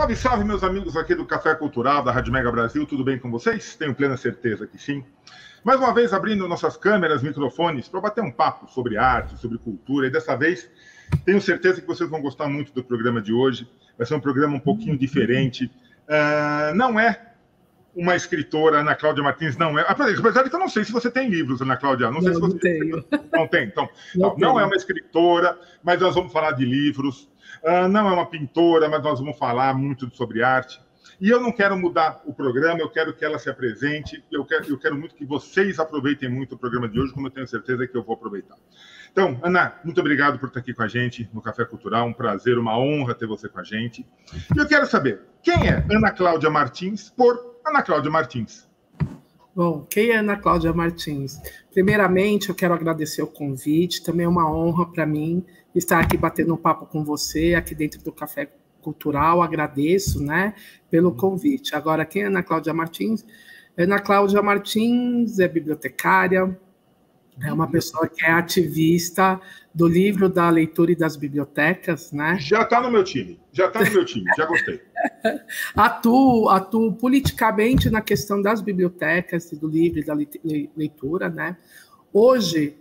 Salve, salve, meus amigos aqui do Café Cultural, da Rádio Mega Brasil, tudo bem com vocês? Tenho plena certeza que sim. Mais uma vez, abrindo nossas câmeras, microfones, para bater um papo sobre arte, sobre cultura, e dessa vez, tenho certeza que vocês vão gostar muito do programa de hoje. Vai ser um programa um pouquinho diferente. Não é uma escritora, Ana Cláudia Martins, não é. Apesar de que eu não sei se você tem livros, Ana Cláudia. Não sei se você não tenho. Não tem, então. Não é uma escritora, mas nós vamos falar de livros. Não é uma pintora, mas nós vamos falar muito sobre arte. E eu não quero mudar o programa, eu quero que ela se apresente, eu quero muito que vocês aproveitem muito o programa de hoje, como eu tenho certeza que eu vou aproveitar. Então, Ana, muito obrigado por estar aqui com a gente no Café Cultural, um prazer, uma honra ter você com a gente. E eu quero saber, quem é Ana Cláudia Martins por Ana Cláudia Martins? Bom, quem é Ana Cláudia Martins? Primeiramente, eu quero agradecer o convite, também é uma honra para mim estar aqui batendo um papo com você, aqui dentro do Café Cultural, agradeço, né, pelo convite. Agora, quem é Ana Cláudia Martins? Ana Cláudia Martins é bibliotecária, é uma pessoa que é ativista do livro da leitura e das bibliotecas, né? Já está no meu time, já gostei. Atuo politicamente na questão das bibliotecas, do livro e da leitura, né? Hoje,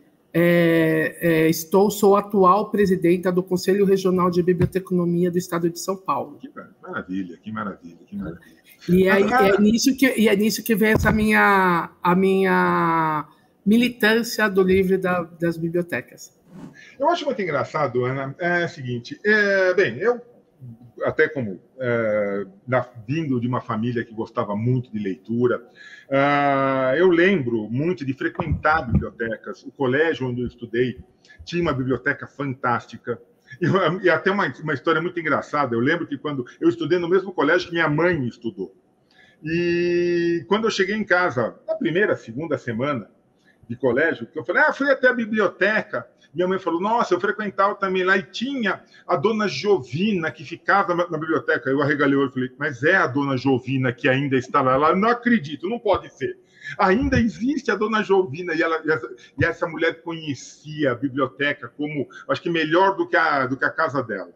sou atual presidenta do Conselho Regional de Biblioteconomia do Estado de São Paulo. Que maravilha, que maravilha, que maravilha. E é nisso que vem a minha militância do livro das bibliotecas. Eu acho muito engraçado, Ana, é o seguinte, eu, até como vindo de uma família que gostava muito de leitura, eu lembro muito de frequentar bibliotecas. O colégio onde eu estudei tinha uma biblioteca fantástica, e até uma história muito engraçada. Eu lembro que quando eu estudei no mesmo colégio que minha mãe estudou, e quando eu cheguei em casa, na primeira, segunda semana de colégio, que eu falei, fui até a biblioteca. Minha mãe falou, nossa, eu frequentava também lá, e tinha a dona Jovina, que ficava na biblioteca. Eu arregalei o olho e falei, mas é a dona Jovina que ainda está lá? Ela, não acredito, não pode ser. Ainda existe a dona Jovina, e essa mulher conhecia a biblioteca como, acho que melhor do que a casa dela.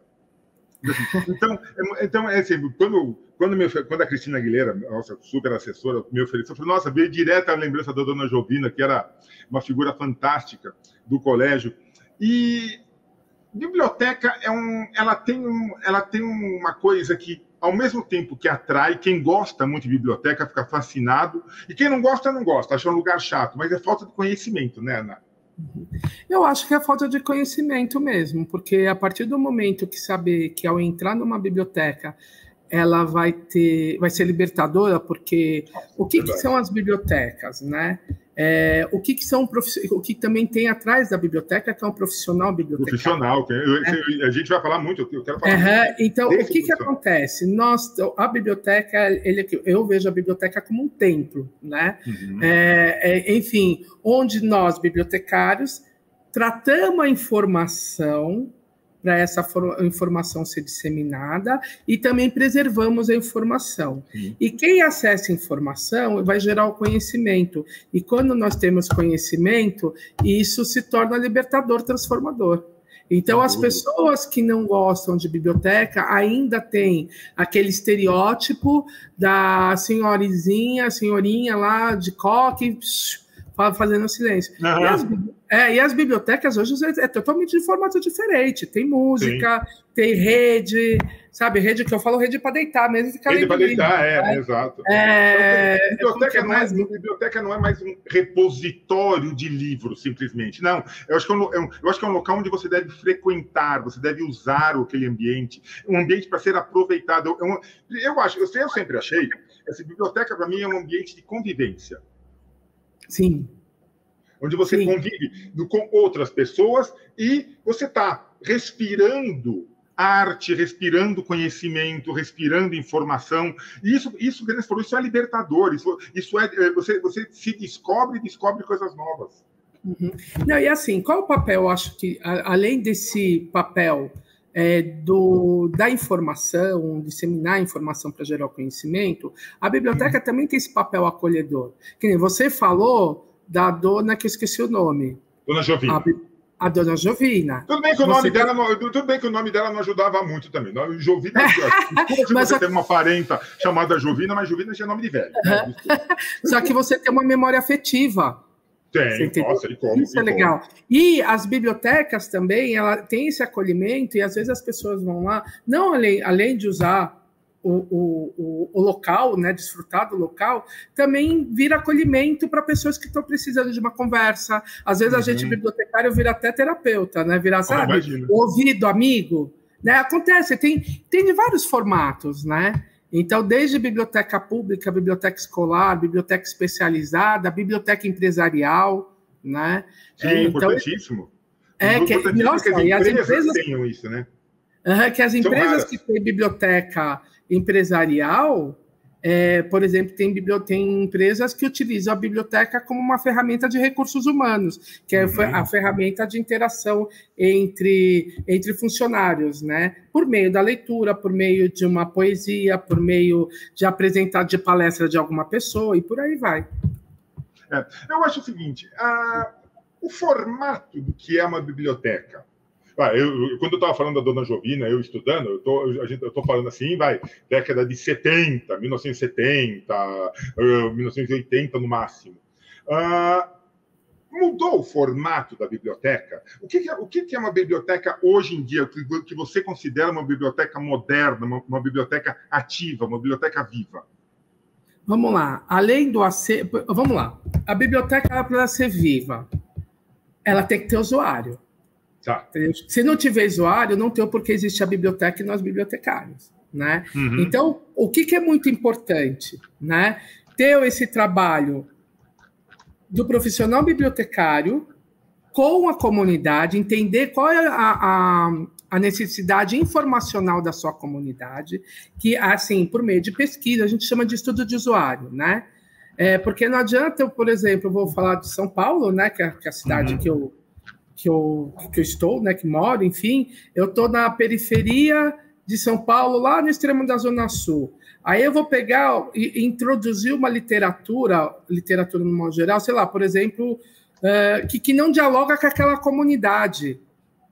Então assim, quando a Cristina Aguilera, nossa super assessora, me ofereceu, eu falei, nossa, veio direto a lembrança da dona Jovina, que era uma figura fantástica do colégio. E biblioteca ela tem uma coisa que, ao mesmo tempo que atrai, quem gosta muito de biblioteca fica fascinado, e quem não gosta, acha um lugar chato, mas é falta de conhecimento, né, Ana? Eu acho que é falta de conhecimento mesmo, porque a partir do momento que saber que ao entrar numa biblioteca ela vai ser libertadora, porque o que são as bibliotecas, né? O que também tem atrás da biblioteca, que é um profissional bibliotecário. A gente vai falar muito, eu quero falar. Então, o que acontece? A biblioteca, eu vejo a biblioteca como um templo, né? Uhum. Enfim, onde nós, bibliotecários, tratamos a informação para essa informação ser disseminada e também preservamos a informação. Sim. E quem acessa a informação vai gerar o conhecimento. E quando nós temos conhecimento, isso se torna libertador, transformador. Então, as pessoas que não gostam de biblioteca ainda têm aquele estereótipo da senhorinha lá de coque, fazendo silêncio. Uhum. E as bibliotecas hoje é totalmente de formato diferente. Tem música, sim, tem rede, sabe? Rede que eu falo, rede para deitar mesmo. Rede para deitar, exato. Biblioteca não é mais um repositório de livros, simplesmente. Não, eu acho que é um local onde você deve frequentar, você deve usar aquele ambiente, um ambiente para ser aproveitado. Eu sempre achei que essa biblioteca, para mim, é um ambiente de convivência. Sim. Onde você convive com outras pessoas e você está respirando arte, respirando conhecimento, respirando informação. E isso que você falou, isso é libertador. Isso é você se descobre coisas novas. Uhum. Não, e assim, qual o papel? Eu acho que, além desse papel da informação, disseminar a informação para gerar o conhecimento, a biblioteca também tem esse papel acolhedor. Que nem você falou da dona que eu esqueci o nome. Dona Jovina. A dona Jovina. Tudo bem que o nome dela não ajudava muito também. Jovina, mas você tem uma parenta chamada Jovina, mas Jovina já é nome de velho. Né? Só que você tem uma memória afetiva. Tem, nossa, e como? Isso é legal. E as bibliotecas também, ela tem esse acolhimento, e às vezes as pessoas vão lá, não além de usar o local, né, desfrutar do local, também vira acolhimento para pessoas que estão precisando de uma conversa. Às vezes a gente, bibliotecário, vira até terapeuta, né? Vira, sabe, o ouvido amigo. Né? Acontece, tem de vários formatos, né? Então, desde biblioteca pública, biblioteca escolar, biblioteca especializada, biblioteca empresarial, né? Sim, importantíssimo. E as empresas tenham isso, né? Que as empresas que têm biblioteca empresarial, por exemplo, tem empresas que utilizam a biblioteca como uma ferramenta de recursos humanos, que é a ferramenta de interação entre funcionários, né? Por meio da leitura, por meio de uma poesia, por meio de palestra de alguma pessoa, e por aí vai. Eu acho o seguinte, o formato do que é uma biblioteca. Quando eu estava falando da dona Jovina, eu estudando, eu estou falando assim, década de 70, 1970, 1980 no máximo. Mudou o formato da biblioteca? O que é uma biblioteca hoje em dia, que você considera uma biblioteca moderna, uma biblioteca ativa, uma biblioteca viva? Vamos lá. Além do acervo... Vamos lá. A biblioteca, para ser viva, ela tem que ter usuário. Tá. Se não tiver usuário, não tem o porquê existe a biblioteca e nós bibliotecários, né? Então, o que é muito importante, né? Ter esse trabalho do profissional bibliotecário com a comunidade, entender qual é a necessidade informacional da sua comunidade, que, assim, por meio de pesquisa, a gente chama de estudo de usuário, né? Porque não adianta, por exemplo, eu vou falar de São Paulo, né? Que é a cidade que eu estou, né, que moro, enfim, eu estou na periferia de São Paulo, lá no extremo da Zona Sul. Aí eu vou pegar e introduzir uma literatura no modo geral, sei lá, por exemplo, que não dialoga com aquela comunidade.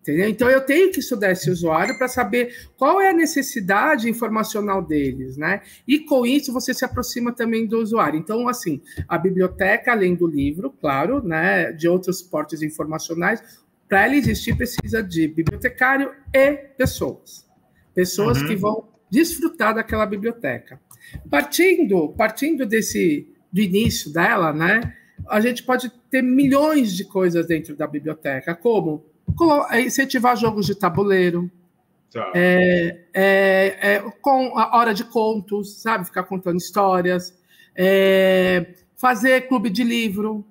Entendeu? Então, eu tenho que estudar esse usuário para saber qual é a necessidade informacional deles, né? E, com isso, você se aproxima também do usuário. Então, assim, a biblioteca, além do livro, claro, né, de outros suportes informacionais, para ela existir, precisa de bibliotecário e pessoas. Pessoas que vão desfrutar daquela biblioteca. Partindo do início dela, né, a gente pode ter milhões de coisas dentro da biblioteca, como incentivar jogos de tabuleiro, tá. Com a hora de contos, sabe? Ficar contando histórias, fazer clube de livro,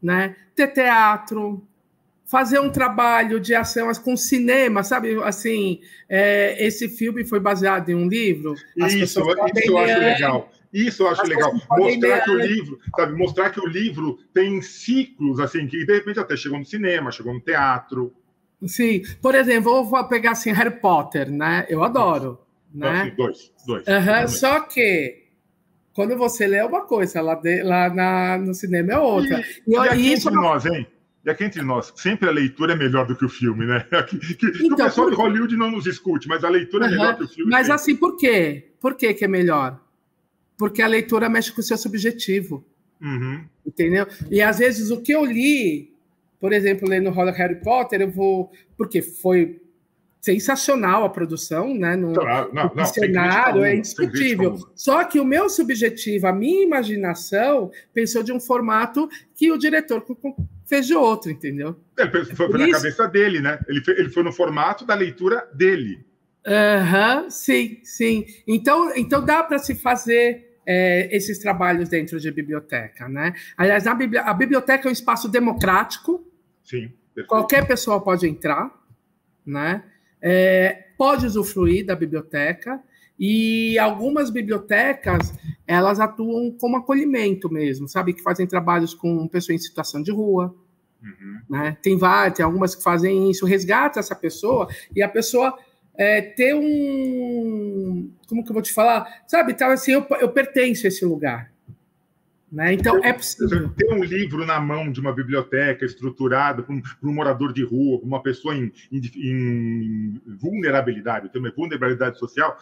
né? Ter teatro, fazer um trabalho de ação com cinema, sabe? Assim, esse filme foi baseado em um livro. Isso eu acho legal. Isso eu acho legal. Mostrar que o livro tem ciclos, assim, que de repente até chegou no cinema, chegou no teatro. Sim. Por exemplo, eu vou pegar assim, Harry Potter, né? Eu adoro. Né? Dois. Só que quando você lê uma coisa, lá no cinema é outra. E aqui entre nós, hein? E aqui entre nós, sempre a leitura é melhor do que o filme, né? Então, o pessoal de Hollywood não nos escute, mas a leitura é melhor que o filme. Mas assim, por quê? Por que é melhor? Porque a leitura mexe com o seu subjetivo. Entendeu? E às vezes o que eu li, por exemplo, lendo Harry Potter, porque foi sensacional a produção, né? No cenário é indiscutível. Só que o meu subjetivo, a minha imaginação, pensou de um formato que o diretor fez de outro, entendeu? Foi na cabeça dele, né? Ele foi no formato da leitura dele. Sim. Então dá para se fazer esses trabalhos dentro de biblioteca, né? Aliás, a biblioteca é um espaço democrático. Sim, perfeito. Qualquer pessoa pode entrar, né? Pode usufruir da biblioteca, e algumas bibliotecas elas atuam como acolhimento mesmo, sabe? Que fazem trabalhos com pessoas em situação de rua. Né? Tem algumas que fazem isso, resgata essa pessoa, e a pessoa ter como que eu vou te falar? Sabe, então, assim, eu pertenço a esse lugar. né? Então, é possível. Ter um livro na mão de uma biblioteca estruturada para um morador de rua, para uma pessoa em vulnerabilidade, tem uma vulnerabilidade social,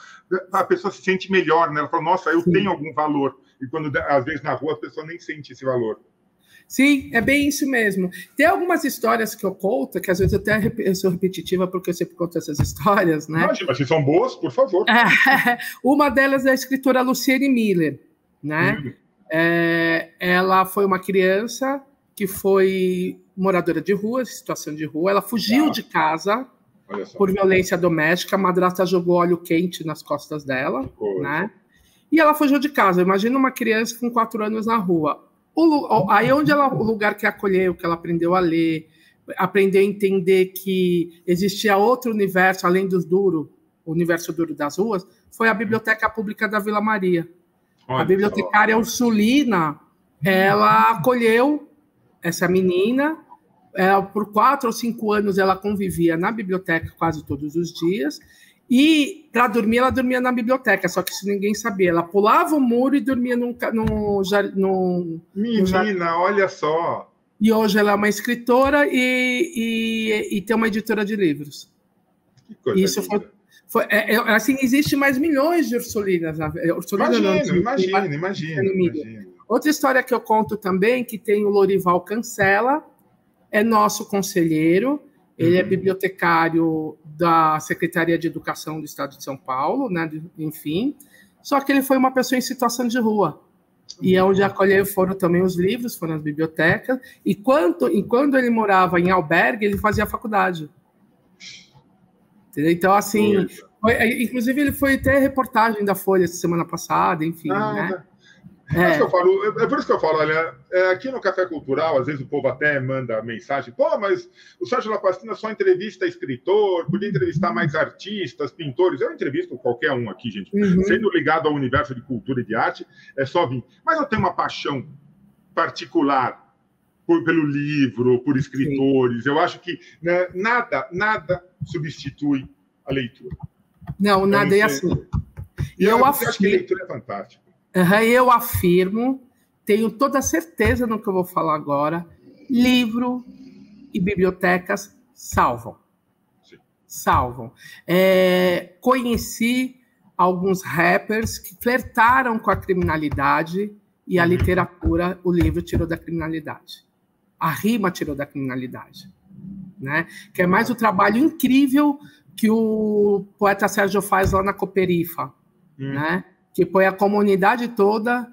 a pessoa se sente melhor, né? Ela fala, nossa, eu tenho algum valor. E quando, às vezes, na rua, a pessoa nem sente esse valor. Sim, é bem isso mesmo. Tem algumas histórias que eu conto, que às vezes eu sou repetitiva, porque eu sempre conto essas histórias, né? Imagina, mas se são boas, por favor. Uma delas é a escritora Luciane Miller, né? Ela foi uma criança que foi moradora de rua, situação de rua. Ela fugiu de casa por violência doméstica. A madrasta jogou óleo quente nas costas dela, né? E ela fugiu de casa. Imagina uma criança com 4 anos na rua. Aí o lugar que acolheu, que ela aprendeu a ler, aprendeu a entender que existia outro universo, além dos duros, o universo duro das ruas, foi a Biblioteca Pública da Vila Maria. A bibliotecária Ursulina, ela acolheu essa menina, por 4 ou 5 anos ela convivia na biblioteca quase todos os dias, e para dormir, ela dormia na biblioteca, só que isso ninguém sabia. Ela pulava o muro e dormia no Menina, olha só! E hoje ela é uma escritora e tem uma editora de livros. Que coisa isso linda. Assim, existe mais milhões de Ursulinas. Imagino. Outra história que eu conto também, que tem o Lorival Cancela, é nosso conselheiro. Ele é bibliotecário da Secretaria de Educação do Estado de São Paulo, né? Enfim. Só que ele foi uma pessoa em situação de rua. E onde acolheu foram também os livros, foram as bibliotecas. E quando ele morava em albergue, ele fazia faculdade. Entendeu? Então, assim... inclusive, ele foi até reportagem da Folha semana passada, enfim, né? É por isso que eu falo, olha, aqui no Café Cultural, às vezes o povo até manda mensagem, mas o Sérgio Lapastina só entrevista escritor, podia entrevistar mais artistas, pintores. Eu entrevisto qualquer um aqui, gente. Sendo ligado ao universo de cultura e de arte, é só vir. Mas eu tenho uma paixão particular pelo livro, por escritores. Sim. Eu acho que, né, nada substitui a leitura. Não, nada é assim. Eu acho que a leitura é fantástica. Eu afirmo, tenho toda a certeza no que eu vou falar agora, livro e bibliotecas salvam. Sim. Salvam. Conheci alguns rappers que flertaram com a criminalidade e a literatura, o livro tirou da criminalidade. A rima tirou da criminalidade. Né? Que é mais o trabalho incrível que o poeta Sérgio faz lá na Cooperifa, né? Que põe a comunidade toda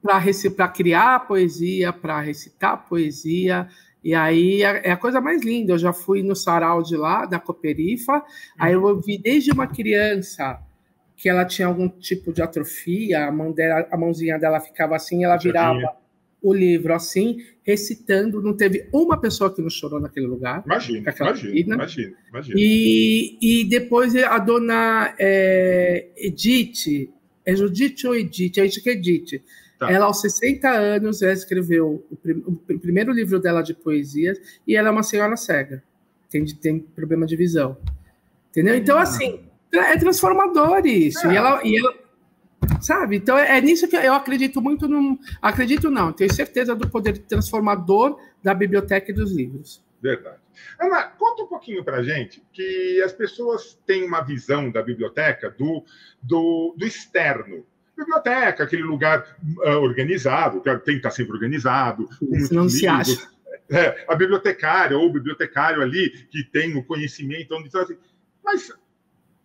para criar poesia, para recitar poesia, e aí é a coisa mais linda. Eu já fui no sarau de lá, da Cooperifa, aí eu vi desde uma criança que ela tinha algum tipo de atrofia, a mãozinha dela ficava assim, ela virava o livro assim, recitando, não teve uma pessoa que não chorou naquele lugar. Imagina. E depois a dona Edith, é Judite ou Edith? Acho que é Edith. Tá. Ela, aos 60 anos, ela escreveu o primeiro livro dela de poesias, e ela é uma senhora cega. Tem problema de visão. Entendeu? Então, assim, é transformador isso. E ela sabe? Então, é nisso que eu acredito muito. Acredito não, tenho certeza do poder transformador da biblioteca e dos livros. Verdade. Ana, conta um pouquinho para a gente que as pessoas têm uma visão da biblioteca do externo. Biblioteca, aquele lugar organizado, que tem que estar sempre organizado. Isso não se acha. A bibliotecária ou o bibliotecário ali que tem o conhecimento. Mas,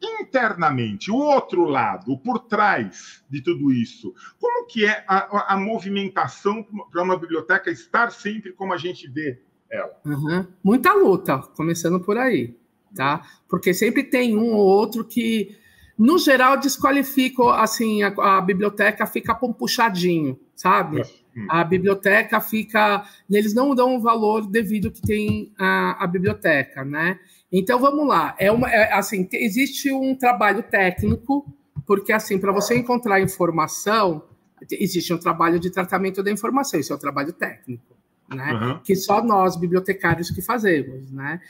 internamente, o outro lado, por trás de tudo isso, como que é a movimentação para uma biblioteca estar sempre como a gente vê ela? Muita luta, começando por aí, tá? Porque sempre tem um ou outro que, no geral, desqualifica, assim, a biblioteca fica para um puxadinho, sabe? A biblioteca fica... Eles não dão o valor devido que tem a biblioteca, né? Então, vamos lá. Assim, existe um trabalho técnico, porque, assim, para você encontrar informação, existe um trabalho de tratamento da informação, isso é um trabalho técnico. Né? Que só nós, bibliotecários, que fazemos. Né?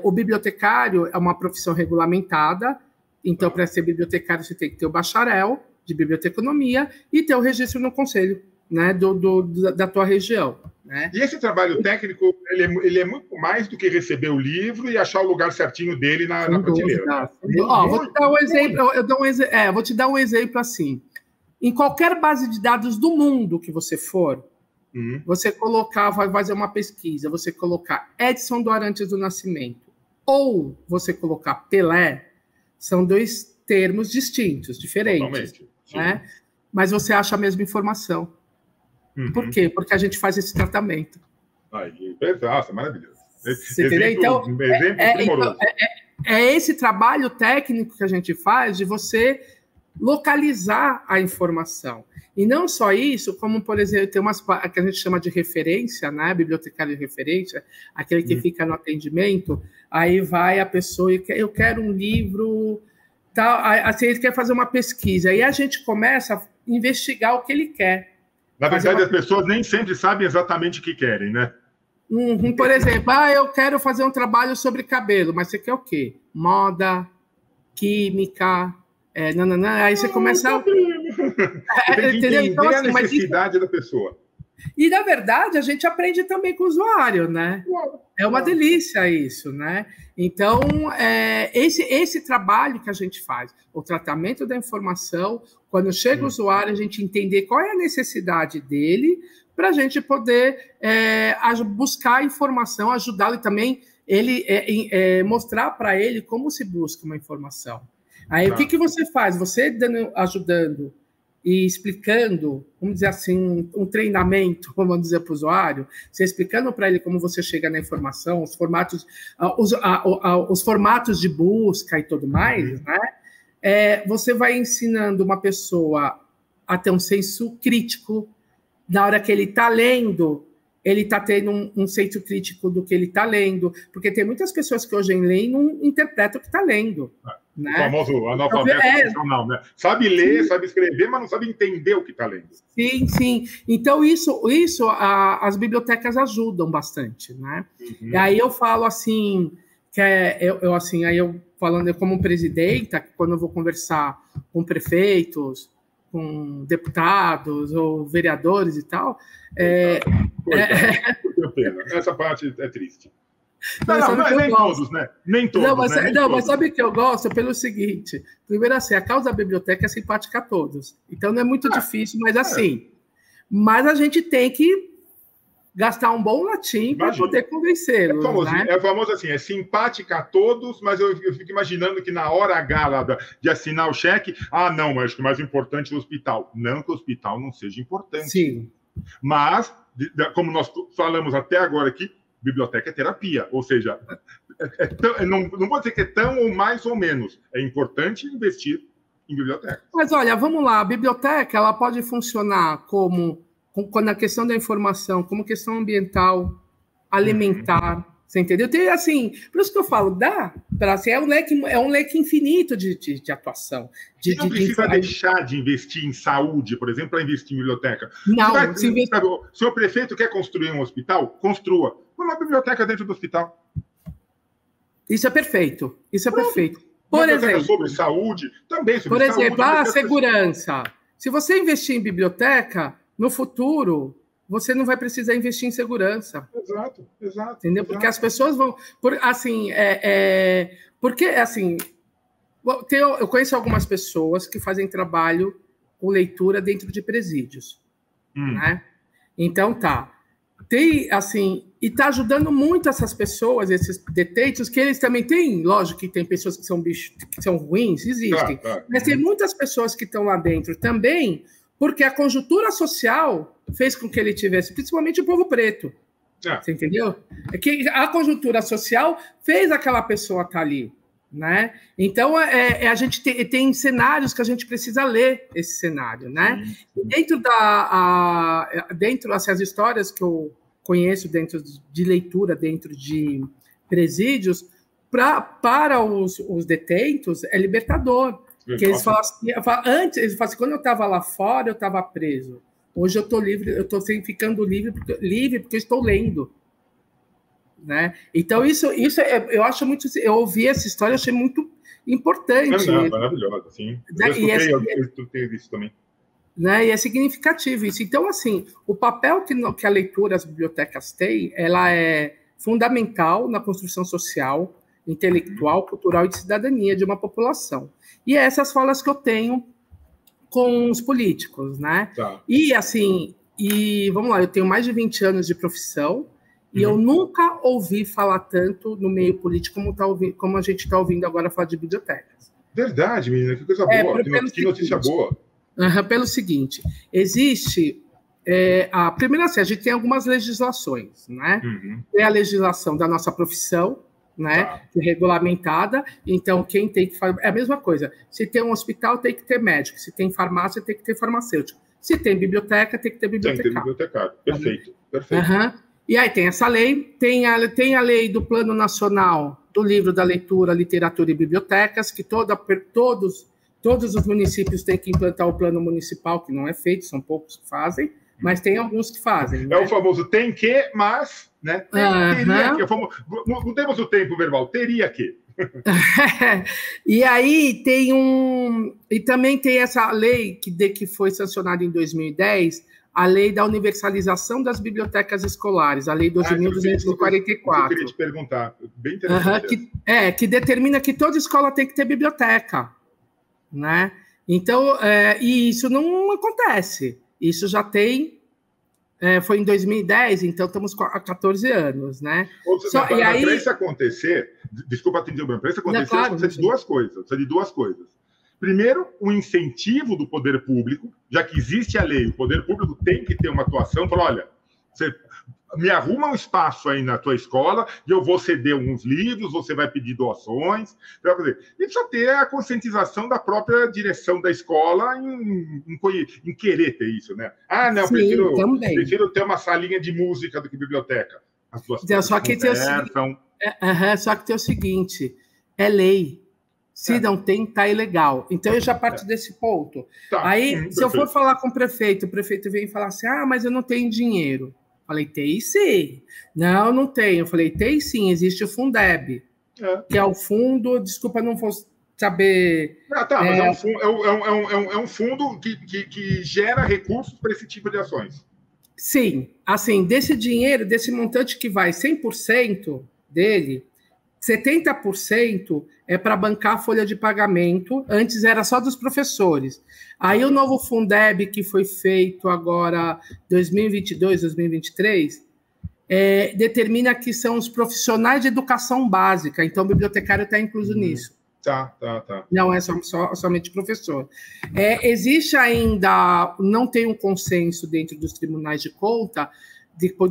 O bibliotecário é uma profissão regulamentada, então, para ser bibliotecário, você tem que ter o bacharel de biblioteconomia e ter o registro no conselho né, da tua região. Né? E esse trabalho técnico, ele é muito mais do que receber o livro e achar o lugar certinho dele na prateleira. Vou te dar um exemplo. Vou te dar um exemplo assim. Em qualquer base de dados do mundo que você for, você colocar, vai fazer uma pesquisa, você colocar Edson do Arantes do Nascimento ou você colocar Pelé, são dois termos distintos, diferentes. Totalmente. Né? Mas você acha a mesma informação. Por quê? Porque a gente faz esse tratamento. Nossa, maravilhoso. Você entendeu? Então, é esse trabalho técnico que a gente faz de você localizar a informação. E não só isso, como, por exemplo, tem umas que a gente chama de referência, né? Bibliotecário de referência, aquele que fica no atendimento, aí vai a pessoa e eu quero um livro, tal, assim, ele quer fazer uma pesquisa, aí a gente começa a investigar o que ele quer. Na verdade, as pessoas nem sempre sabem exatamente o que querem, né? Por exemplo, eu quero fazer um trabalho sobre cabelo, mas você quer o quê? Moda, química, aí você começa a... Você tem que entender então, assim, a necessidade da pessoa. E, na verdade, a gente aprende também com o usuário, né? É uma delícia isso, né? Então, esse trabalho que a gente faz, o tratamento da informação, quando chega o usuário, a gente entender qual é a necessidade dele, para a gente poder buscar informação, ajudá-lo e também mostrar para ele como se busca uma informação. Aí, o que você faz? Você ajudando e explicando, vamos dizer assim, um treinamento, vamos dizer, para o usuário, você explicando para ele como você chega na informação, os formatos, os formatos de busca e tudo mais, né? Você vai ensinando uma pessoa a ter um senso crítico. Na hora que ele está lendo, ele está tendo um senso crítico do que ele está lendo, porque tem muitas pessoas que hoje leem e não interpretam o que está lendo. Né? O famoso analfabeto funcional, né? Sabe ler, sabe escrever, mas não sabe entender o que está lendo. Sim, sim. Então, isso as bibliotecas ajudam bastante, né? E aí eu falo assim, que aí eu falando como presidenta, quando eu vou conversar com prefeitos, com deputados ou vereadores e tal... Essa parte é triste. Não, nem todos, né? Nem todos. Mas sabe o que eu gosto? Pelo seguinte: primeiro, assim, a causa da biblioteca é simpática a todos. Então não é muito difícil, mas assim. Mas a gente tem que gastar um bom latim para poder convencê-los. É famoso assim, é simpática a todos, mas eu fico imaginando que na hora H lá de assinar o cheque, não, mas acho que o mais importante é o hospital. Não que o hospital não seja importante. Sim. Mas, como nós falamos até agora aqui, biblioteca é terapia, ou seja, não vou dizer que é tão ou mais ou menos, é importante investir em biblioteca. Mas olha, vamos lá, a biblioteca ela pode funcionar como na questão da informação, como questão ambiental, alimentar, você entendeu? Tem assim, por isso que eu falo, assim, é um leque infinito de atuação. Você não precisa deixar de investir em saúde, por exemplo, para investir em biblioteca. Não, se o senhor prefeito quer construir um hospital, construa. Põe uma biblioteca dentro do hospital. Isso é perfeito. Isso é perfeito. Por exemplo, sobre saúde, também sobre saúde. Por exemplo, a segurança. Se você investir em biblioteca, no futuro, você não vai precisar investir em segurança. Exato. Entendeu? Porque as pessoas vão... Porque, assim... Eu conheço algumas pessoas que fazem trabalho com leitura dentro de presídios. Né? Então, tem, assim... E está ajudando muito essas pessoas, esses detentos, que eles também têm... Lógico que tem pessoas que são bichos, que são ruins, existem. Mas tem muitas pessoas que estão lá dentro também, porque a conjuntura social fez com que ele tivesse, principalmente o povo preto. Você entendeu? É que a conjuntura social fez aquela pessoa estar ali. Né? Então, a gente tem cenários que a gente precisa ler esse cenário. Né? E dentro dessas histórias que eu conheço dentro de leitura, dentro de presídios, para os detentos, é libertador. Que eles falam assim, antes, eles falam assim, quando eu estava lá fora, eu estava preso. Hoje eu estou livre, eu estou ficando livre porque estou lendo. Né? Então, isso eu acho muito... Eu ouvi essa história, achei muito importante. Maravilhosa, sim. Eu escutei isso também. né? E é significativo isso. Então, assim, o papel que a leitura, as bibliotecas têm, ela é fundamental na construção social, intelectual, cultural e de cidadania de uma população. E essas falas que eu tenho com os políticos, né? Tá. E, assim, vamos lá, eu tenho mais de 20 anos de profissão e eu nunca ouvi falar tanto no meio político como a gente está ouvindo agora falar de bibliotecas. Verdade, menina, que coisa boa, que notícia boa. Pelo seguinte, existe... primeiro, assim, a gente tem algumas legislações, né? Tem a legislação da nossa profissão, né? Tá. Que é regulamentada, então quem tem que fazer... É a mesma coisa, se tem um hospital, tem que ter médico, se tem farmácia, tem que ter farmacêutico, se tem biblioteca, tem que ter bibliotecário. Tem que ter bibliotecário, perfeito, perfeito. E aí tem essa lei, tem a lei do Plano Nacional do Livro, da Leitura, Literatura e Bibliotecas, que todos os municípios têm que implantar o plano municipal, que não é feito, são poucos que fazem, mas tem alguns que fazem. É, né? O famoso tem que, mas, né? Teria que. Mudemos o tempo verbal, teria que. E aí e também tem essa lei que foi sancionada em 2010, a lei da universalização das bibliotecas escolares, a lei 12.244. Eu queria te perguntar, bem interessante. Que determina que toda escola tem que ter biblioteca, né? Então, e isso não acontece. Isso já tem... foi em 2010, então estamos há 14 anos, né? Para isso acontecer, desculpa te interromper, para isso acontecer, claro, precisa de duas coisas. Primeiro, o incentivo do poder público, já que existe a lei, o poder público tem que ter uma atuação, para, olha, você me arruma um espaço aí na tua escola e eu vou ceder alguns livros, você vai pedir doações. E precisa ter a conscientização da própria direção da escola em querer ter isso, né? Não, prefiro ter uma salinha de música do que biblioteca. As duas coisas só que tem o seguinte, é lei. Se não tem, tá ilegal. Então, eu já parto desse ponto. Tá, aí, se eu for falar com o prefeito vem falar assim, mas eu não tenho dinheiro. Falei, tem sim. Não tenho. Eu falei, tem sim, existe o Fundeb, que é o fundo, desculpa, não vou saber... mas é um fundo que gera recursos para esse tipo de ações. Sim, assim, desse dinheiro, desse montante que vai 100% dele, 70% é para bancar a folha de pagamento, antes era só dos professores. Aí o novo Fundeb, que foi feito agora 2022, 2023, determina que são os profissionais de educação básica, então o bibliotecário está incluso nisso. Tá. Não é somente professor. Existe ainda, não tem um consenso dentro dos tribunais de conta,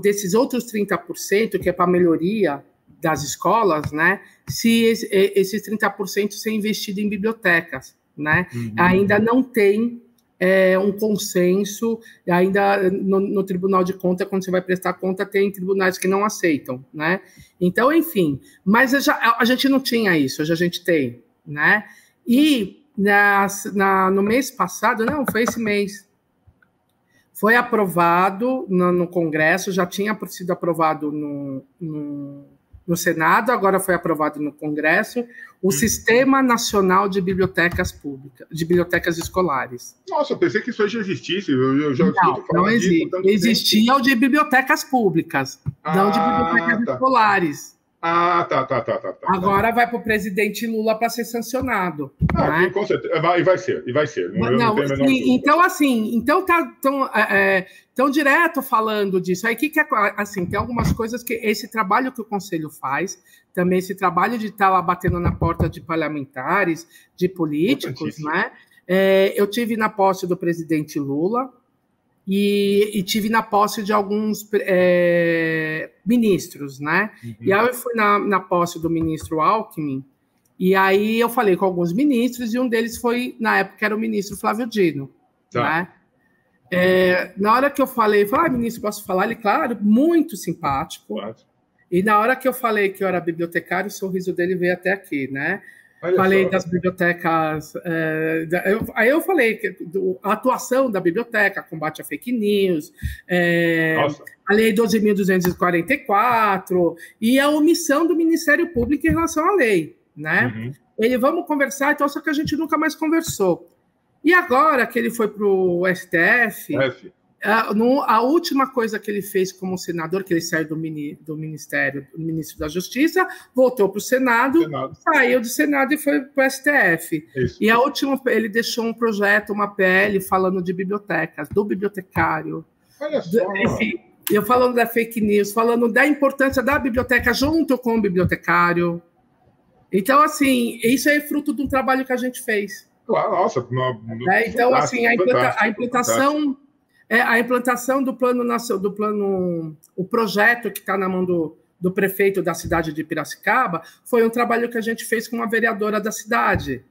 desses outros 30%, que é para melhoria das escolas, né? Se esses 30% ser investido em bibliotecas, né? Ainda não tem um consenso, ainda no Tribunal de Contas, quando você vai prestar conta, tem tribunais que não aceitam, né? Então, enfim, mas a gente não tinha isso, hoje a gente tem, né? E no mês passado, não, foi esse mês, foi aprovado no Congresso, já tinha sido aprovado no Senado, agora foi aprovado no Congresso, o Sistema Nacional de Bibliotecas Públicas, de Bibliotecas Escolares. Nossa, eu pensei que isso já existisse. Eu já não existe. Existia o de bibliotecas públicas, não de bibliotecas escolares. Tá. Agora vai para o presidente Lula para ser sancionado. Né? Com certeza. E vai ser. Então, assim, tão direto falando disso. Aí, assim, tem algumas coisas que esse trabalho que o Conselho faz, também esse trabalho de estar lá batendo na porta de parlamentares, de políticos, né? Eu tive na posse do presidente Lula, e tive na posse de alguns ministros, né? E aí eu fui na posse do ministro Alckmin, e aí eu falei com alguns ministros, e um deles foi, na época, era o ministro Flávio Dino, né? Na hora que eu falei, ministro, posso falar? Ele, claro, muito simpático. Claro. E na hora que eu falei que eu era bibliotecário, o sorriso dele veio até aqui, né? Falei das bibliotecas. Aí eu falei a atuação da biblioteca, combate a fake news, a Lei 12.244 e a omissão do Ministério Público em relação à lei, né? Ele, vamos conversar, então, só que a gente nunca mais conversou. E agora que ele foi para o STF, a última coisa que ele fez como senador, que ele saiu do Ministério, do Ministro da Justiça, voltou para o Senado, saiu do Senado e foi para o STF. Isso. E a última, ele deixou um projeto, uma PL, falando de bibliotecas, do bibliotecário. Olha só. Enfim, eu falando da fake news, falando da importância da biblioteca junto com o bibliotecário. Então, assim, isso é fruto de um trabalho que a gente fez. Nossa, então, assim, a implantação do plano, o projeto que está na mão do prefeito da cidade de Piracicaba, foi um trabalho que a gente fez com uma vereadora da cidade,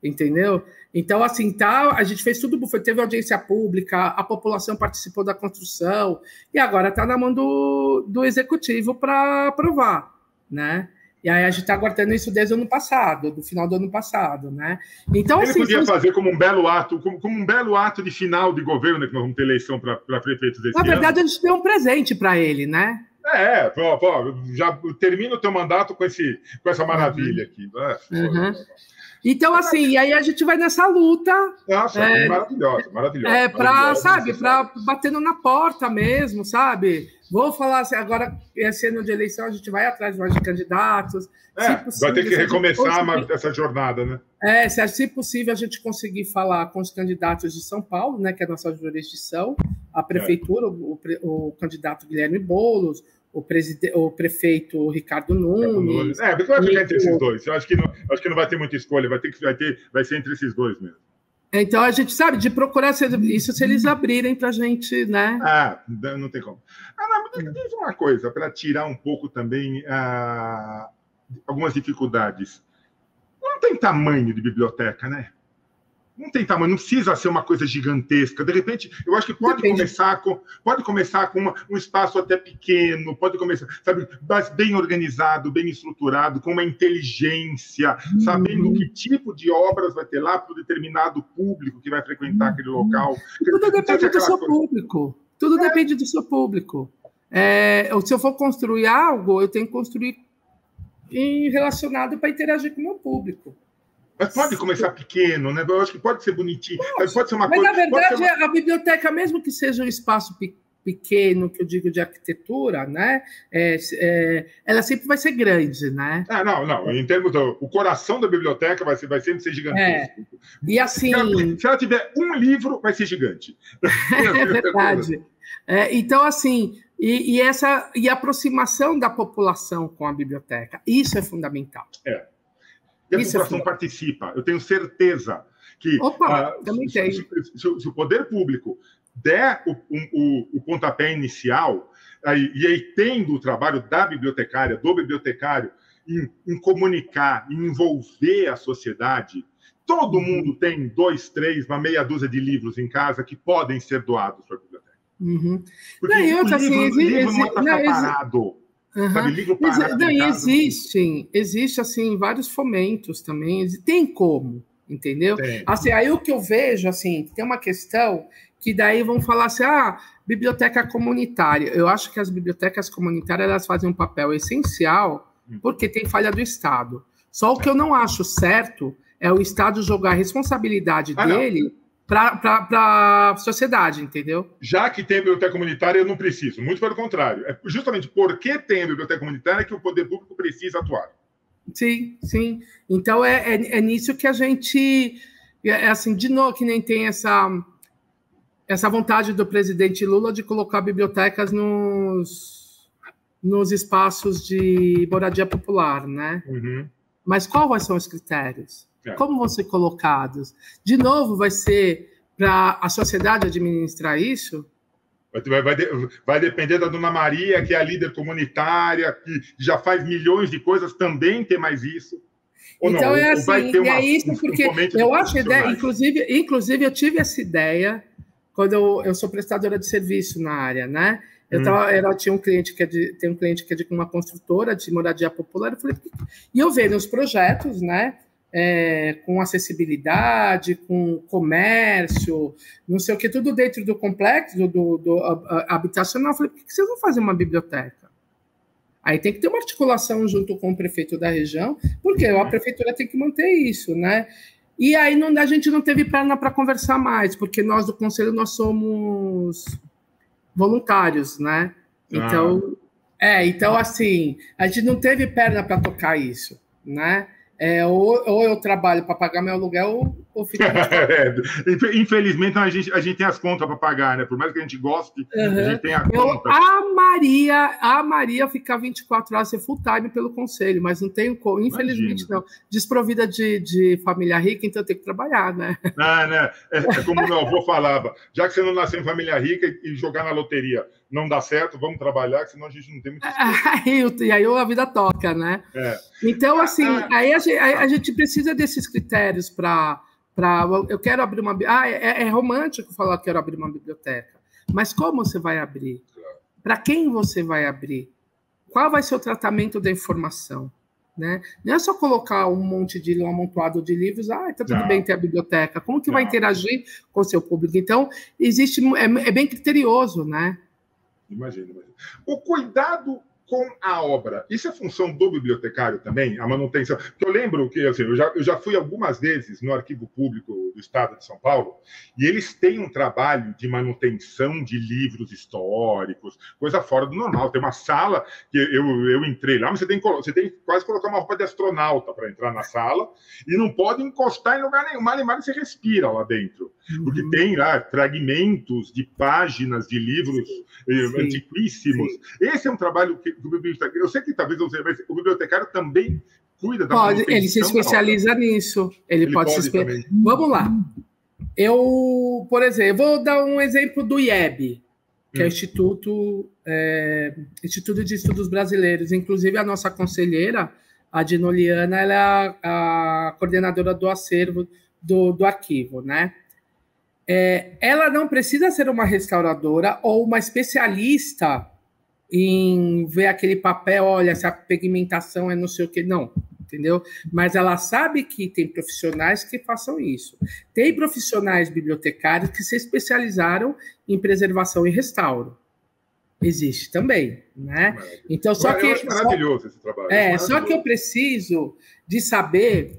entendeu? Então, assim, a gente fez tudo, teve audiência pública, a população participou da construção, e agora está na mão do executivo para aprovar, né? E aí a gente está aguardando isso desde o ano passado, do final do ano passado, né? Então, ele podia fazer como um belo ato de final de governo, né, que nós vamos ter eleição para prefeitos desse ano. Na verdade, a gente deu um presente para ele, né? Já termina o teu mandato com essa maravilha aqui. Então, assim, e aí a gente vai nessa luta. Nossa, maravilhosa. Para batendo na porta mesmo, sabe? Vou falar assim, agora, esse ano de eleição, a gente vai atrás de candidatos. Vai ter que recomeçar essa jornada, né? Se possível, a gente conseguir falar com os candidatos de São Paulo, né, que é a nossa jurisdição, a prefeitura, o candidato Guilherme Boulos, o prefeito Ricardo Nunes. Porque vai ficar entre esses dois. Eu acho que não vai ter muita escolha, vai ser entre esses dois mesmo. Então, a gente sabe de procurar isso se eles abrirem para a gente, né? Não tem como. Mas diz uma coisa, para tirar um pouco também algumas dificuldades. Não tem tamanho de biblioteca, né? Não tem tamanho, não precisa ser uma coisa gigantesca. De repente, eu acho que pode começar com um espaço até pequeno, pode começar, sabe, bem organizado, bem estruturado, com uma inteligência, sabendo que tipo de obras vai ter lá para o determinado público que vai frequentar aquele local. Tudo depende do seu público. Tudo depende do seu público. Se eu for construir algo, eu tenho que construir relacionado para interagir com o meu público. Mas pode começar pequeno, né? Eu acho que pode ser bonitinho. Pode ser uma mas, coisa, na verdade, a biblioteca, mesmo que seja um espaço pequeno, que eu digo de arquitetura, né? Ela sempre vai ser grande, né? Não. Em termos o coração da biblioteca vai sempre ser gigantesco. E assim... Se ela tiver um livro, vai ser gigante. É verdade. Então, assim... E a aproximação da população com a biblioteca, isso é fundamental. E a população participa. Eu tenho certeza que se o poder público der o pontapé inicial, e aí tendo o trabalho da bibliotecária, do bibliotecário, em comunicar, em envolver a sociedade, todo mundo tem 2, 3, uma meia dúzia de livros em casa que podem ser doados para a biblioteca. Porque o livro não está parado. Existe assim vários fomentos também, tem como, entendeu? Assim, aí o que eu vejo assim, tem uma questão que daí vão falar assim, biblioteca comunitária. Eu acho que as bibliotecas comunitárias elas fazem um papel essencial porque tem falha do Estado. Só o que eu não acho certo é o Estado jogar a responsabilidade dele para a sociedade, entendeu? Já que tem biblioteca comunitária, eu não preciso. Muito pelo contrário. É justamente porque tem a biblioteca comunitária que o poder público precisa atuar. Sim. Então, é nisso que a gente... assim, de novo, que nem tem essa vontade do presidente Lula de colocar bibliotecas nos espaços de moradia popular, né? Mas quais são os critérios? Como vão ser colocados? De novo, vai ser para a sociedade administrar isso? Vai depender da Dona Maria, que é a líder comunitária, que já faz milhões de coisas, também ter mais isso. Ou então, vai isso porque eu acho a ideia, inclusive, eu tive essa ideia quando eu sou prestadora de serviço na área, né? Tinha um cliente tem um cliente que é de uma construtora de moradia popular, e eu vejo os projetos, né? Com acessibilidade, com comércio, não sei o que, tudo dentro do complexo do habitacional. Eu falei, por que vocês não fazem uma biblioteca? Aí tem que ter uma articulação junto com o prefeito da região, porque a prefeitura tem que manter isso, né? E aí a gente não teve perna para conversar mais, porque nós do Conselho nós somos voluntários, né? Então, então assim, a gente não teve perna para tocar isso, né? Ou eu trabalho para pagar meu aluguel, ou fico... Infelizmente, a gente tem as contas para pagar, né? Por mais que a gente goste, a gente tem a conta. Eu amaria ficar 24 horas, ser full time pelo conselho, mas não tenho como. Infelizmente, não. Desprovida de família rica, então eu tenho que trabalhar, né? Né? É como meu avô falava, já que você não nasceu em família rica e jogar na loteria não dá certo, vamos trabalhar, senão a gente não tem muito E aí a vida toca, né? Então, assim, aí a gente precisa desses critérios para... eu quero abrir uma... é romântico falar que quero abrir uma biblioteca, mas como você vai abrir? Para quem você vai abrir? Qual vai ser o tratamento da informação? Né? Não é só colocar um amontoado de livros, tá tudo bem ter a biblioteca. Como que vai interagir com o seu público? Então, é bem criterioso, né? Imagina. O cuidado com a obra, isso é função do bibliotecário também, a manutenção? Porque eu lembro que assim, eu já fui algumas vezes no Arquivo Público do Estado de São Paulo, e eles têm um trabalho de manutenção de livros históricos, coisa fora do normal. Tem uma sala que eu entrei lá, mas você tem que quase colocar uma roupa de astronauta para entrar na sala, e não pode encostar em lugar nenhum. Mal você respira lá dentro, porque tem lá fragmentos de páginas de livros antiquíssimos. Esse é um trabalho que o bibliotecário... Eu sei que talvez não seja, mas o bibliotecário também cuida da manutenção. Ele se especializa nisso. Ele pode se especializar. Vamos lá. Por exemplo, eu vou dar um exemplo do IEB, que é o Instituto de Estudos Brasileiros. Inclusive, a nossa conselheira, a Dinoliana, ela é a coordenadora do acervo do arquivo, né? Ela não precisa ser uma restauradora ou uma especialista em ver aquele papel, olha, se a pigmentação é não sei o que, não, entendeu? Mas ela sabe que tem profissionais que façam isso. Tem profissionais bibliotecários que se especializaram em preservação e restauro. Existe também, né? Então, eu acho maravilhoso esse trabalho. Só que eu preciso de saber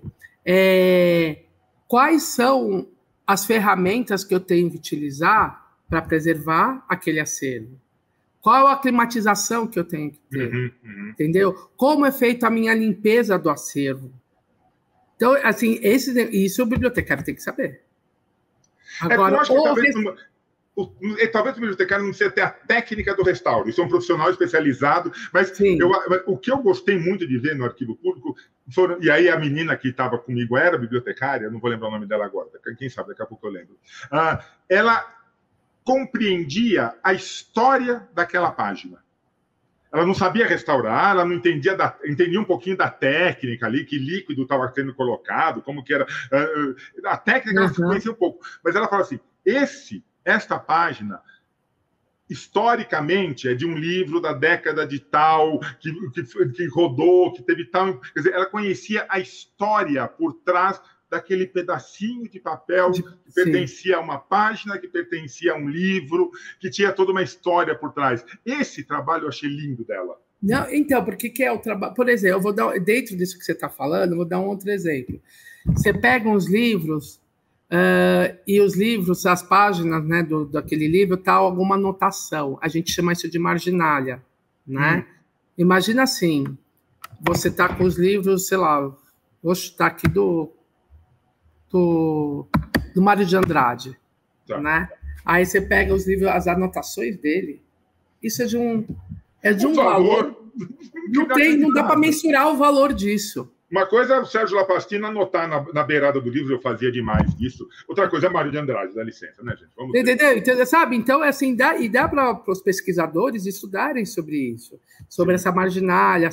quais são as ferramentas que eu tenho que utilizar para preservar aquele acervo. Qual a climatização que eu tenho que ter? Entendeu? Como é feita a minha limpeza do acervo? Então, assim, isso o bibliotecário tem que saber. Agora, talvez o bibliotecário não precisa ter a técnica do restauro. Isso é um profissional especializado, mas o que eu gostei muito de ver no Arquivo Público e aí a menina que estava comigo era bibliotecária, não vou lembrar o nome dela agora, quem sabe, daqui a pouco eu lembro. Ela compreendia a história daquela página. Ela não sabia restaurar, ela não entendia um pouquinho da técnica ali, que líquido estava sendo colocado, como que era... a técnica ela conhecia um pouco, mas ela fala assim, esta página, historicamente, é de um livro da década de tal, que rodou, que teve tal... Quer dizer, ela conhecia a história por trás daquele pedacinho de papel que pertencia a uma página, que pertencia a um livro, que tinha toda uma história por trás. Esse trabalho eu achei lindo dela. Não, então, porque que é o trabalho... Por exemplo, eu vou dar, dentro disso que você está falando, eu vou dar um outro exemplo. Você pega uns livros... e os livros, as páginas, né, daquele livro, tá alguma anotação. A gente chama isso de marginalia, né? Imagina assim, você tá com os livros, sei lá, vou chutar aqui do Mário de Andrade, né? Aí você pega os livros, as anotações dele, isso é de um valor. Não dá para mensurar o valor disso. Uma coisa é o Sérgio Lapastina anotar na beirada do livro, eu fazia demais disso. Outra coisa é Mário de Andrade, dá licença, né, gente? Entendeu? Então, sabe? Então, assim, dá para os pesquisadores estudarem sobre isso, sobre essa marginalia.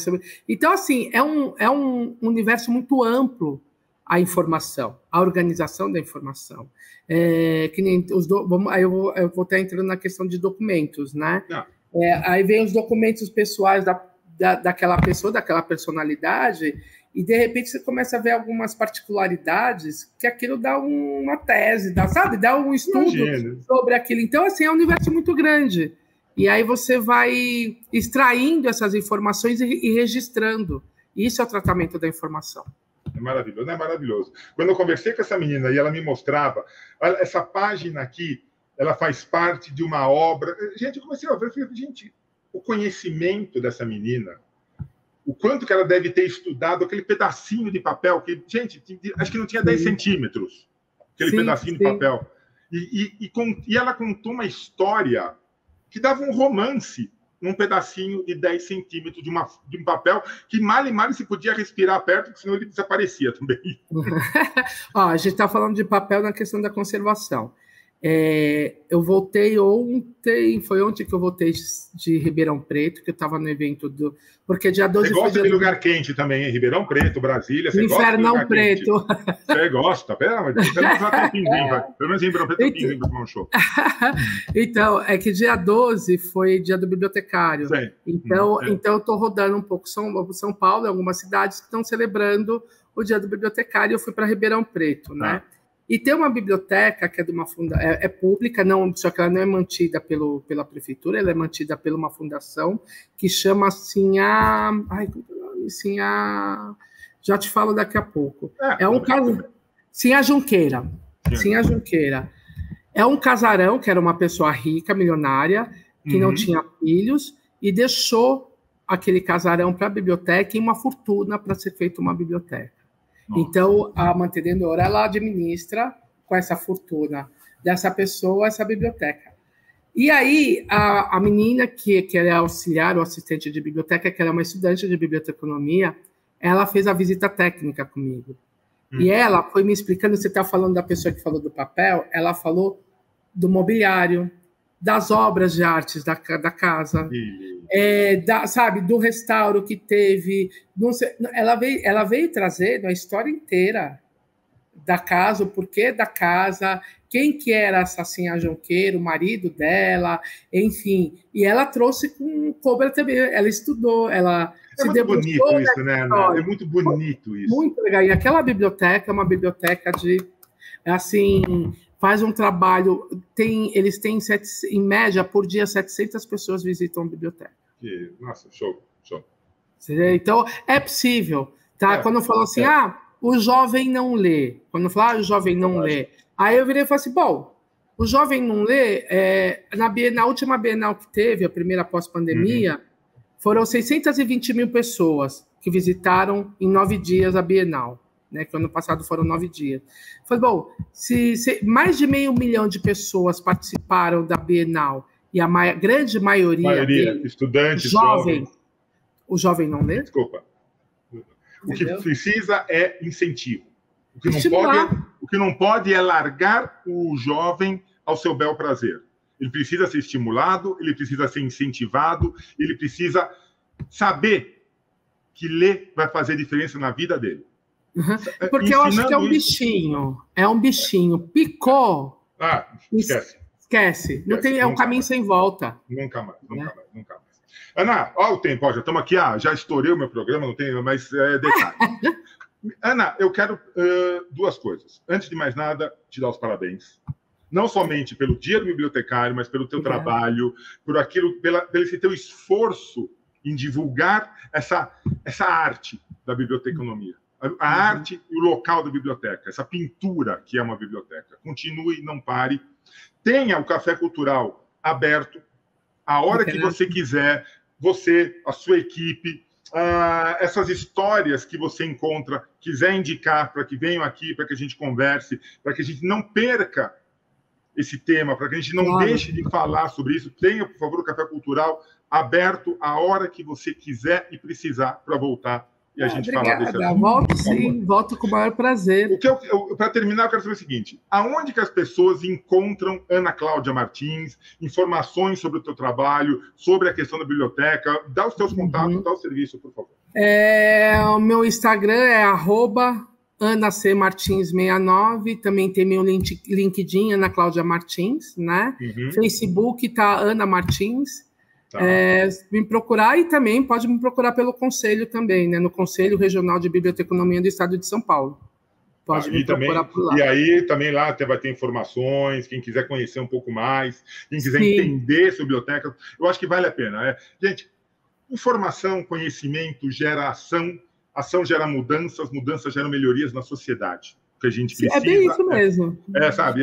Então, assim, é um universo muito amplo a informação, a organização da informação. Que nem aí eu vou estar entrando na questão de documentos, né? Aí vem os documentos pessoais daquela pessoa, daquela personalidade, e de repente você começa a ver algumas particularidades que aquilo dá uma tese, dá um estudo sobre aquilo. Então, assim, é um universo muito grande. E aí você vai extraindo essas informações e registrando. Isso é o tratamento da informação. maravilhoso, é maravilhoso. Quando eu conversei com essa menina e ela me mostrava, olha, essa página aqui, ela faz parte de uma obra. Gente, eu comecei a ver, gente, o conhecimento dessa menina, o quanto que ela deve ter estudado aquele pedacinho de papel, que, gente, acho que não tinha 10 centímetros, aquele pedacinho de papel. E ela contou uma história que dava um romance num pedacinho de 10 centímetros de um papel que mal e mal se podia respirar perto, porque senão ele desaparecia também. Ó, a gente está falando de papel na questão da conservação. Eu voltei ontem, foi ontem que eu voltei de Ribeirão Preto, que eu estava no evento do... Porque dia 12 Você gosta de lugar quente também, hein? Ribeirão Preto, Brasília, você gosta de lugar Preto. Quente. Você gosta? Pera, mas você não vai ter um pinguim, vai. Pelo menos em Ribeirão Preto tem um pinguim para tomar um show. Então, é que dia 12 foi dia do bibliotecário. Sim. Então eu estou rodando um pouco São Paulo, algumas cidades que estão celebrando o dia do bibliotecário. Eu fui para Ribeirão Preto, né? E tem uma biblioteca que é de uma é pública, não, só que ela não é mantida pela prefeitura, ela é mantida por uma fundação que chama assim já te falo daqui a pouco. É um caso, sim, a Junqueira. Sim, a Junqueira. É um casarão que era uma pessoa rica, milionária, que não tinha filhos e deixou aquele casarão para a biblioteca e uma fortuna para ser feita uma biblioteca. Nossa. Então, a mantenedora, ela administra com essa fortuna dessa pessoa essa biblioteca. E aí, a menina que era auxiliar ou assistente de biblioteca, que era uma estudante de biblioteconomia, ela fez a visita técnica comigo. E ela foi me explicando, você está falando da pessoa que falou do papel, ela falou do mobiliário, das obras de artes da casa, sabe, do restauro que teve. Não sei, ela veio trazer a história inteira da casa, o porquê da casa, quem que era essa Assacinha Junqueira, o marido dela, enfim. E ela trouxe com cobra também, ela estudou, ela se debruçou. É muito bonito isso, né, Ana? É muito bonito isso. Muito legal. E aquela biblioteca é uma biblioteca assim, faz um trabalho, eles têm, em média, por dia, 700 pessoas visitam a biblioteca. Nossa, show. Então, é possível. Tá? Quando eu falo assim, o jovem não lê. Quando eu falo, o jovem não lê. Aí eu virei e falei assim, bom, o jovem não lê, na última Bienal que teve, a primeira pós-pandemia, foram 620 mil pessoas que visitaram em 9 dias a Bienal. Né, que ano passado foram 9 dias. Falei, bom, se mais de 500 mil de pessoas participaram da Bienal e a grande maioria estudantes, jovens, o jovem não lê? Desculpa. O que precisa é incentivo. O que não pode é largar o jovem ao seu bel prazer. Ele precisa ser estimulado, ele precisa ser incentivado, ele precisa saber que ler vai fazer diferença na vida dele. Porque eu acho que é um bichinho. Picou. Esquece. Não tem, é um caminho sem volta. Nunca mais. Ana, olha o tempo, já estamos aqui, já estourei o meu programa, não tem mais detalhe. Ana, eu quero 2 coisas. Antes de mais nada, te dar os parabéns. Não somente pelo Dia do Bibliotecário, mas pelo teu trabalho, pelo esse teu esforço em divulgar essa arte da biblioteconomia. A arte e o local da biblioteca, essa pintura que é uma biblioteca. Continue, não pare. Tenha o Café Cultural aberto a hora que você quiser, você, a sua equipe, essas histórias que você encontra, quiser indicar para que venham aqui, para que a gente converse, para que a gente não perca esse tema, para que a gente não deixe de falar sobre isso. Tenha, por favor, o Café Cultural aberto a hora que você quiser e precisar para voltar e a gente falar desse assunto. Volto sim, volto com o maior prazer. Para terminar, eu quero saber o seguinte: aonde que as pessoas encontram Ana Cláudia Martins, informações sobre o teu trabalho, sobre a questão da biblioteca? Dá os teus contatos, dá o serviço, por favor. O meu Instagram é @AnaCMartins69, também tem meu LinkedIn, Ana Cláudia Martins, né? Facebook tá Ana Martins. Me procurar e também pode me procurar pelo Conselho também, né? No Conselho Regional de Biblioteconomia do Estado de São Paulo. Pode me procurar por lá. E aí também lá vai ter informações, quem quiser conhecer um pouco mais, quem quiser entender sobre biblioteca, eu acho que vale a pena. Gente, informação, conhecimento, gera ação ação gera mudanças, mudanças geram melhorias na sociedade. O que a gente precisa... É bem isso mesmo. Sabe?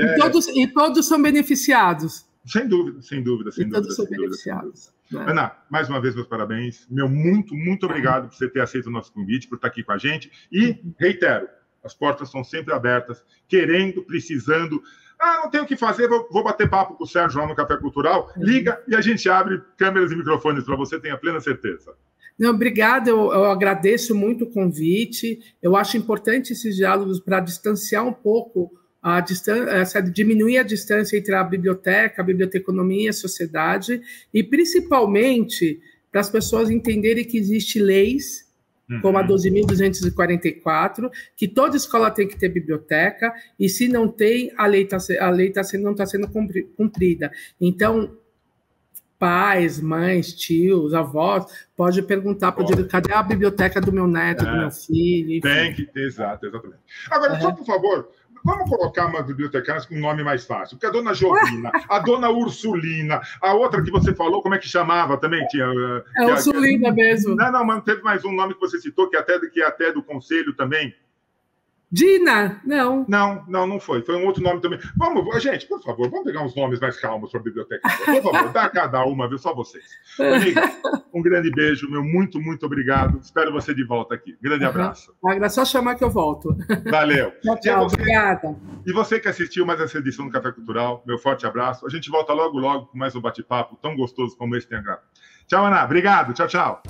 E todos são beneficiados. Sem dúvida, sem dúvida, sem dúvida. Todos são beneficiados. Né? Ana, mais uma vez, meus parabéns. Muito obrigado por você ter aceito o nosso convite, por estar aqui com a gente. E, reitero, as portas são sempre abertas, querendo, precisando. Não tenho o que fazer, vou bater papo com o Sérgio lá no Café Cultural. Liga e a gente abre câmeras e microfones para você, tenha plena certeza. Não, obrigada, eu agradeço muito o convite. Eu acho importante esses diálogos para distanciar um pouco a distância, diminuir a distância entre a biblioteca, a biblioteconomia e a sociedade, e principalmente para as pessoas entenderem que existem leis, como a 12.244, que toda escola tem que ter biblioteca, e se não tem, a lei não está sendo cumprida. Então, pais, mães, tios, avós, pode perguntar para o diretor, cadê a biblioteca do meu neto, do meu filho? Enfim. Tem que ter, exatamente. Agora, só por favor, vamos colocar umas bibliotecárias com um nome mais fácil, porque a dona Jovina, a dona Ursulina, a outra que você falou, como é que chamava também? Ursulina mesmo. Não, mas teve mais um nome que você citou, que é até do conselho também. Dina, não. Não foi. Foi um outro nome também. Vamos, gente, por favor, vamos pegar uns nomes mais calmos para a biblioteca. Por favor, dá cada uma, viu? Só vocês. Amiga, um grande beijo, meu muito obrigado. Espero você de volta aqui. Grande abraço. É só chamar que eu volto. Valeu. Tchau, obrigada. E você que assistiu mais essa edição do Café Cultural, meu forte abraço. A gente volta logo com mais um bate-papo tão gostoso como esse tem agora. Tchau, Ana. Obrigado. Tchau.